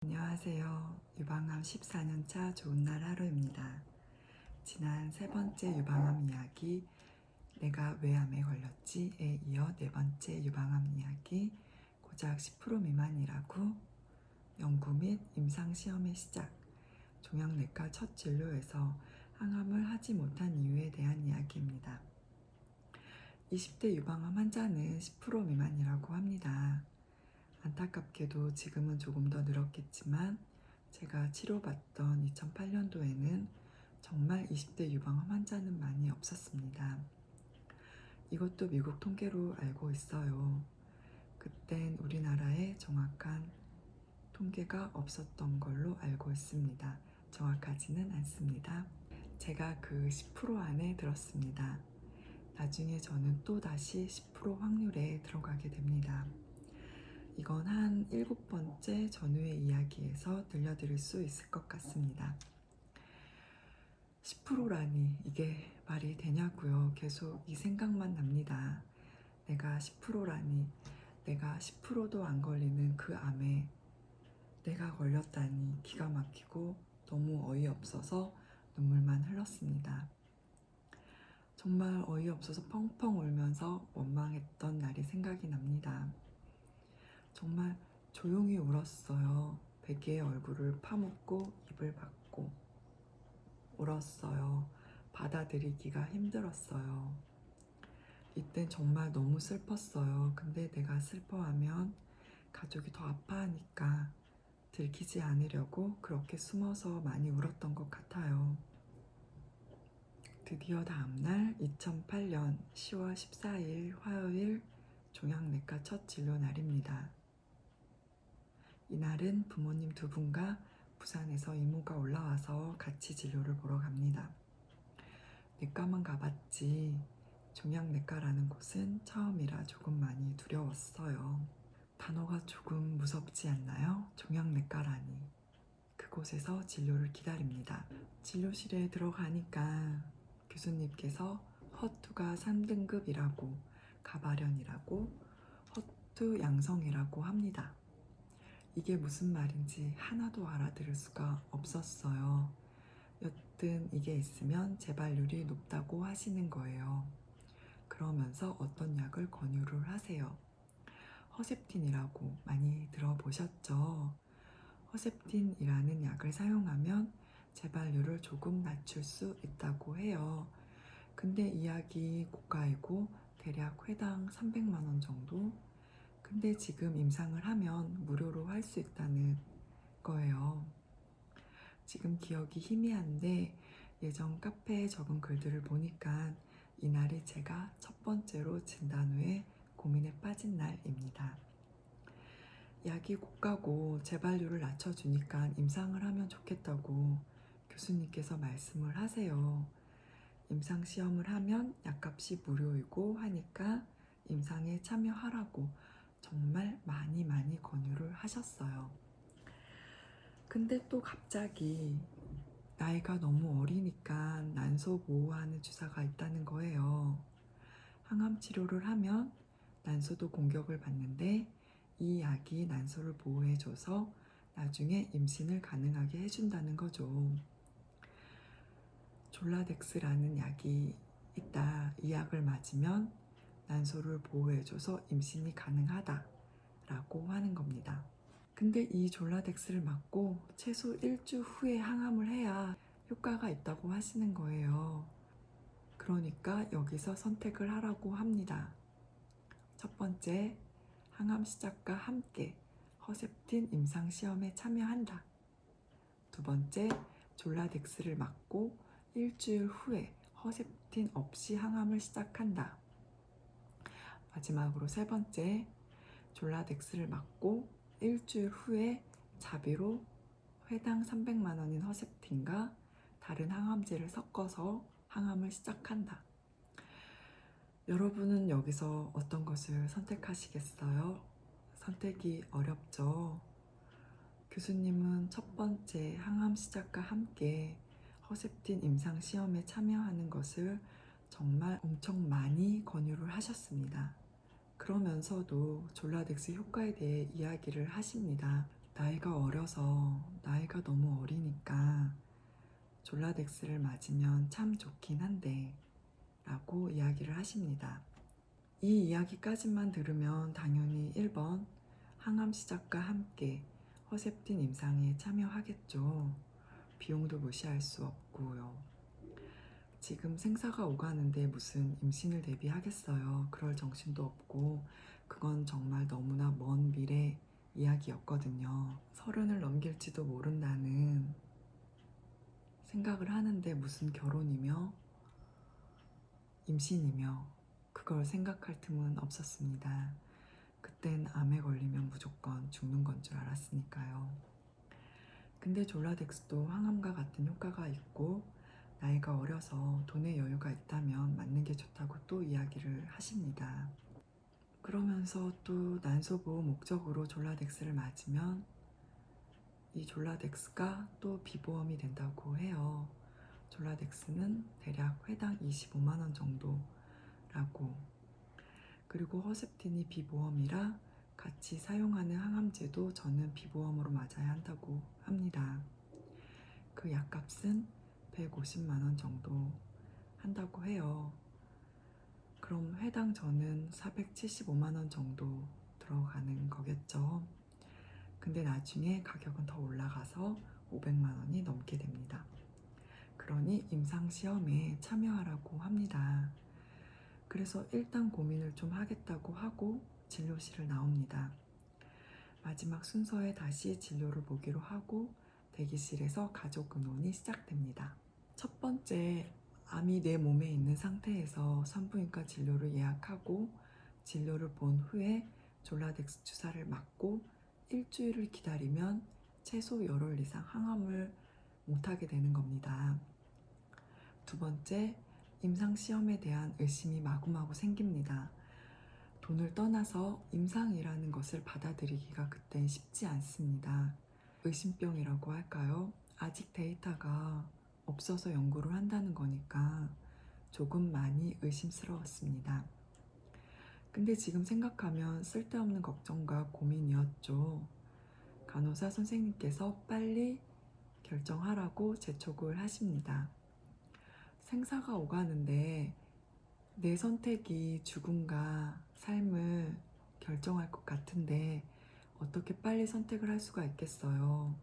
안녕하세요. 유방암 14년차 좋은 날 하루입니다. 지난 세 번째 유방암 이야기, 내가 왜 암에 걸렸지에 이어 네 번째 유방암 이야기, 고작 10% 미만이라고, 연구 및 임상시험의 시작, 종양내과 첫 진료에서 항암을 하지 못한 이유에 대한 이야기입니다. 20대 유방암 환자는 10% 미만이라고 합니다. 안타깝게도 지금은 조금 더 늘었겠지만 제가 치료받던 2008년도에는 정말 20대 유방암 환자는 많이 없었습니다. 이것도 미국 통계로 알고 있어요. 그땐 우리나라에 정확한 통계가 없었던 걸로 알고 있습니다. 정확하지는 않습니다. 제가 그 10% 안에 들었습니다. 나중에 저는 또 다시 10% 확률에 들어가게 됩니다. 이건 한 7번째 전후의 이야기에서 들려드릴 수 있을 것 같습니다. 10%라니 이게 말이 되냐고요. 계속 이 생각만 납니다. 내가 10%라니, 내가 10%도 안 걸리는 그 암에 내가 걸렸다니 기가 막히고 너무 어이없어서 눈물만 흘렀습니다. 정말 어이없어서 펑펑 울면서 원망했던 날이 생각이 납니다. 정말 조용히 울었어요. 베개에 얼굴을 파묻고 입을 막고 울었어요. 받아들이기가 힘들었어요. 이땐 정말 너무 슬펐어요. 근데 내가 슬퍼하면 가족이 더 아파하니까 들키지 않으려고 그렇게 숨어서 많이 울었던 것 같아요. 드디어 다음날 2008년 10월 14일 화요일 종양내과 첫 진료 날입니다. 이날은 부모님 두 분과 부산에서 이모가 올라와서 같이 진료를 보러 갑니다. 내과만 가봤지 종양내과라는 곳은 처음이라 조금 많이 두려웠어요. 단어가 조금 무섭지 않나요? 종양내과라니. 그곳에서 진료를 기다립니다. 진료실에 들어가니까 교수님께서 허투가 3등급이라고, 가발현이라고, 허투 양성이라고 합니다. 이게 무슨 말인지 하나도 알아들을 수가 없었어요. 여튼 이게 있으면 재발률이 높다고 하시는 거예요. 그러면서 어떤 약을 권유를 하세요. 허셉틴이라고 많이 들어보셨죠? 허셉틴이라는 약을 사용하면 재발률을 조금 낮출 수 있다고 해요. 근데 이 약이 고가이고 대략 회당 300만 원 정도? 근데 지금 임상을 하면 무료로 할 수 있다는 거예요. 지금 기억이 희미한데 예전 카페에 적은 글들을 보니까 이날이 제가 첫 번째로 진단 후에 고민에 빠진 날입니다. 약이 고가고 재발률을 낮춰주니까 임상을 하면 좋겠다고 교수님께서 말씀을 하세요. 임상시험을 하면 약값이 무료이고 하니까 임상에 참여하라고 정말 많이 권유를 하셨어요. 근데 또 갑자기 나이가 너무 어리니까 난소 보호하는 주사가 있다는 거예요. 항암 치료를 하면 난소도 공격을 받는데 이 약이 난소를 보호해줘서 나중에 임신을 가능하게 해준다는 거죠. 졸라덱스라는 약이 있다. 이 약을 맞으면 난소를 보호해줘서 임신이 가능하다라고 하는 겁니다. 근데 이 졸라덱스를 맞고 최소 1주 후에 항암을 해야 효과가 있다고 하시는 거예요. 그러니까 여기서 선택을 하라고 합니다. 첫 번째, 항암 시작과 함께 허셉틴 임상시험에 참여한다. 두 번째, 졸라덱스를 맞고 일주일 후에 허셉틴 없이 항암을 시작한다. 마지막으로 세 번째, 졸라덱스를 맞고 일주일 후에 자비로 회당 300만 원인 허셉틴과 다른 항암제를 섞어서 항암을 시작한다. 여러분은 여기서 어떤 것을 선택하시겠어요? 선택이 어렵죠. 교수님은 첫 번째 항암 시작과 함께 허셉틴 임상시험에 참여하는 것을 정말 엄청 많이 권유를 하셨습니다. 그러면서도 졸라덱스 효과에 대해 이야기를 하십니다. 나이가 어려서 나이가 너무 어리니까 졸라덱스를 맞으면 참 좋긴 한데 라고 이야기를 하십니다. 이 이야기까지만 들으면 당연히 1번 항암 시작과 함께 허셉틴 임상에 참여하겠죠. 비용도 무시할 수 없고요. 지금 생사가 오가는데 무슨 임신을 대비하겠어요. 그럴 정신도 없고 그건 정말 너무나 먼 미래 이야기였거든요. 30을 넘길지도 모른다는 생각을 하는데 무슨 결혼이며 임신이며 그걸 생각할 틈은 없었습니다. 그땐 암에 걸리면 무조건 죽는 건 줄 알았으니까요. 근데 졸라덱스도 항암과 같은 효과가 있고 나이가 어려서 돈의 여유가 있다면 맞는 게 좋다고 또 이야기를 하십니다. 그러면서 또 난소보호 목적으로 졸라덱스를 맞으면 이 졸라덱스가 또 비보험이 된다고 해요. 졸라덱스는 대략 회당 25만원 정도라고. 그리고 허셉틴이 비보험이라 같이 사용하는 항암제도 저는 비보험으로 맞아야 한다고 합니다. 그 약값은 150만원 정도 한다고 해요. 그럼 회당 저는 475만원 정도 들어가는 거겠죠. 근데 나중에 가격은 더 올라가서 500만원이 넘게 됩니다. 그러니 임상시험에 참여하라고 합니다. 그래서 일단 고민을 좀 하겠다고 하고 진료실을 나옵니다. 마지막 순서에 다시 진료를 보기로 하고 대기실에서 가족 의논이 시작됩니다. 첫 번째, 암이 내 몸에 있는 상태에서 산부인과 진료를 예약하고 진료를 본 후에 졸라덱스 주사를 맞고 일주일을 기다리면 최소 열흘 이상 항암을 못하게 되는 겁니다. 두 번째, 임상시험에 대한 의심이 마구마구 생깁니다. 돈을 떠나서 임상이라는 것을 받아들이기가 그땐 쉽지 않습니다. 의심병이라고 할까요? 아직 데이터가 없어서 연구를 한다는 거니까 조금 많이 의심스러웠습니다. 근데 지금 생각하면 쓸데없는 걱정과 고민이었죠. 간호사 선생님께서 빨리 결정하라고 재촉을 하십니다. 생사가 오가는데 내 선택이 죽음과 삶을 결정할 것 같은데 어떻게 빨리 선택을 할 수가 있겠어요.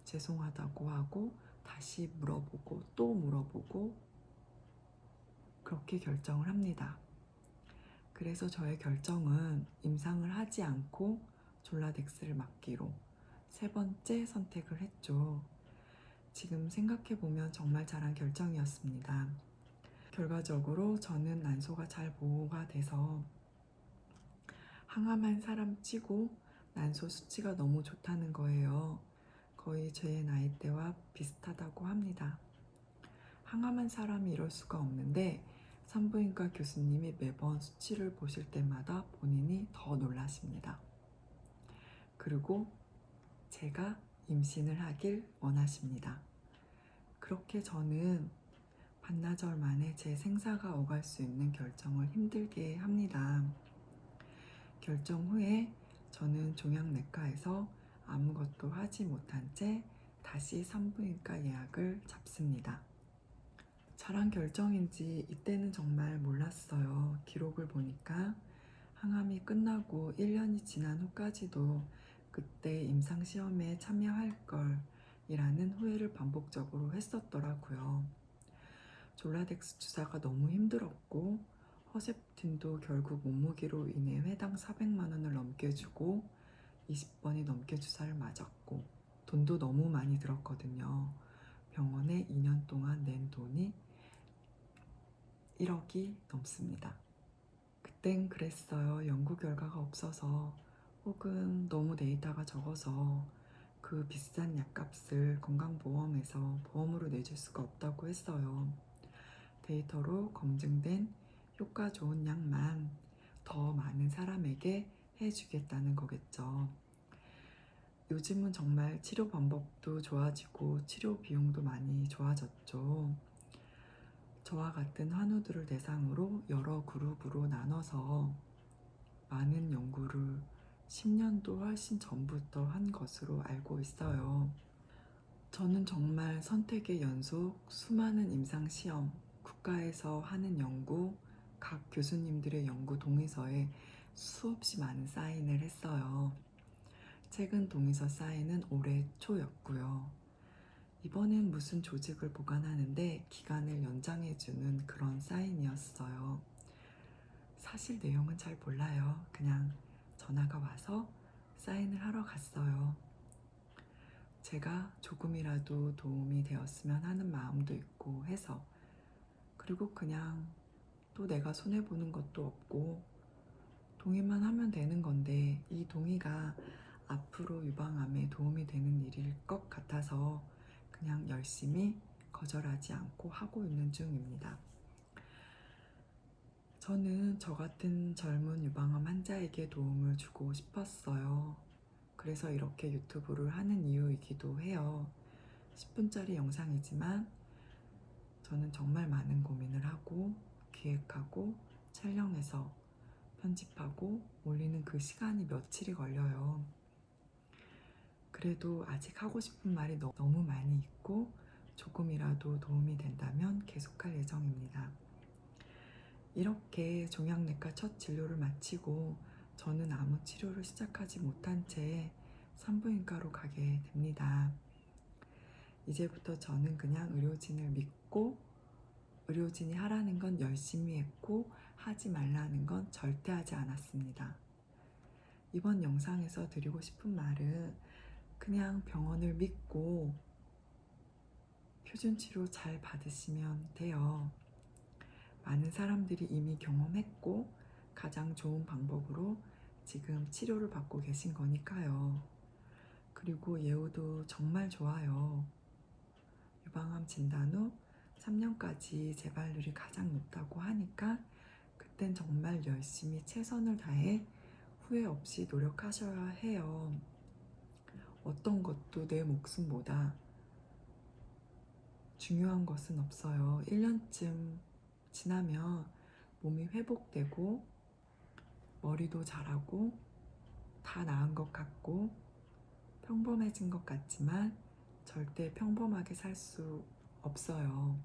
죄송하다고 하고 다시 물어보고 또 물어보고 그렇게 결정을 합니다. 그래서 저의 결정은 임상을 하지 않고 졸라덱스를 맞기로 세 번째 선택을 했죠. 지금 생각해보면 정말 잘한 결정이었습니다. 결과적으로 저는 난소가 잘 보호가 돼서 항암한 사람 치고 난소 수치가 너무 좋다는 거예요. 거의 제 나이대와 비슷하다고 합니다. 항암한 사람이 이럴 수가 없는데 산부인과 교수님이 매번 수치를 보실 때마다 본인이 더 놀라십니다. 그리고 제가 임신을 하길 원하십니다. 그렇게 저는 반나절 만에 제 생사가 오갈 수 있는 결정을 힘들게 합니다. 결정 후에 저는 종양내과에서 아무것도 하지 못한 채 다시 산부인과 예약을 잡습니다. 잘한 결정인지 이때는 정말 몰랐어요. 기록을 보니까 항암이 끝나고 1년이 지난 후까지도 그때 임상시험에 참여할 걸 이라는 후회를 반복적으로 했었더라고요. 졸라덱스 주사가 너무 힘들었고 허셉틴도 결국 몸무게로 인해 회당 400만원을 넘게 주고 20번이 넘게 주사를 맞았고 돈도 너무 많이 들었거든요. 병원에 2년 동안 낸 돈이 1억이 넘습니다. 그땐 그랬어요. 연구 결과가 없어서 혹은 너무 데이터가 적어서 그 비싼 약값을 건강보험에서 보험으로 내줄 수가 없다고 했어요. 데이터로 검증된 효과 좋은 약만 더 많은 사람에게 해주겠다는 거겠죠. 요즘은 정말 치료 방법도 좋아지고 치료 비용도 많이 좋아졌죠. 저와 같은 환우들을 대상으로 여러 그룹으로 나눠서 많은 연구를 10년도 훨씬 전부터 한 것으로 알고 있어요. 저는 정말 선택의 연속, 수많은 임상시험, 국가에서 하는 연구, 각 교수님들의 연구 동의서에 수없이 많은 사인을 했어요. 최근 동의서 사인은 올해 초였고요. 이번엔 무슨 조직을 보관하는데 기간을 연장해주는 그런 사인이었어요. 사실 내용은 잘 몰라요. 그냥 전화가 와서 사인을 하러 갔어요. 제가 조금이라도 도움이 되었으면 하는 마음도 있고 해서, 그리고 그냥 또 내가 손해보는 것도 없고 동의만 하면 되는 건데, 이 동의가 앞으로 유방암에 도움이 되는 일일 것 같아서 그냥 열심히 거절하지 않고 하고 있는 중입니다. 저는 저 같은 젊은 유방암 환자에게 도움을 주고 싶었어요. 그래서 이렇게 유튜브를 하는 이유이기도 해요. 10분짜리 영상이지만 저는 정말 많은 고민을 하고 기획하고 촬영해서 편집하고 올리는 그 시간이 며칠이 걸려요. 그래도 아직 하고 싶은 말이 너무 많이 있고 조금이라도 도움이 된다면 계속할 예정입니다. 이렇게 종양내과 첫 진료를 마치고 저는 아무 치료를 시작하지 못한 채 산부인과로 가게 됩니다. 이제부터 저는 그냥 의료진을 믿고 의료진이 하라는 건 열심히 했고 하지 말라는 건 절대 하지 않았습니다. 이번 영상에서 드리고 싶은 말은 그냥 병원을 믿고 표준치료 잘 받으시면 돼요. 많은 사람들이 이미 경험했고 가장 좋은 방법으로 지금 치료를 받고 계신 거니까요. 그리고 예후도 정말 좋아요. 유방암 진단 후 3년까지 재발률이 가장 높다고 하니까 그땐 정말 열심히 최선을 다해 후회 없이 노력하셔야 해요. 어떤 것도 내 목숨보다 중요한 것은 없어요. 1년쯤 지나면 몸이 회복되고 머리도 자라고 다 나은 것 같고 평범해진 것 같지만 절대 평범하게 살 수 없어요.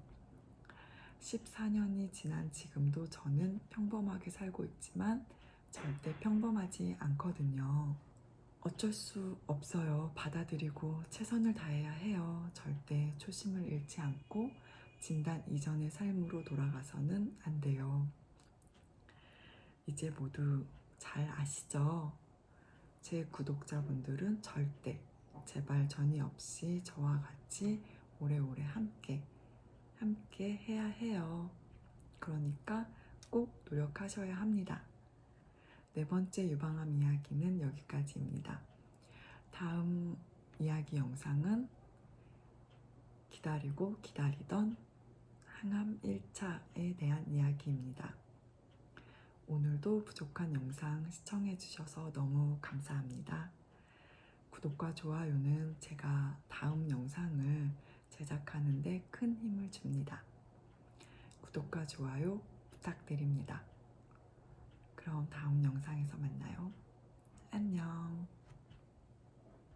14년이 지난 지금도 저는 평범하게 살고 있지만 절대 평범하지 않거든요. 어쩔 수 없어요. 받아들이고 최선을 다해야 해요. 절대 초심을 잃지 않고 진단 이전의 삶으로 돌아가서는 안 돼요. 이제 모두 잘 아시죠? 제 구독자분들은 절대 재발 전이 없이 저와 같이 오래오래 함께 해야 해요. 그러니까 꼭 노력하셔야 합니다. 네 번째 유방암 이야기는 여기까지입니다. 다음 이야기 영상은 기다리고 기다리던 항암 1차에 대한 이야기입니다. 오늘도 부족한 영상 시청해주셔서 너무 감사합니다. 구독과 좋아요는 제가 다음 영상을 제작하는데 큰 힘을 줍니다. 구독과 좋아요 부탁드립니다. 그럼 다음 영상에서 만나요. 안녕.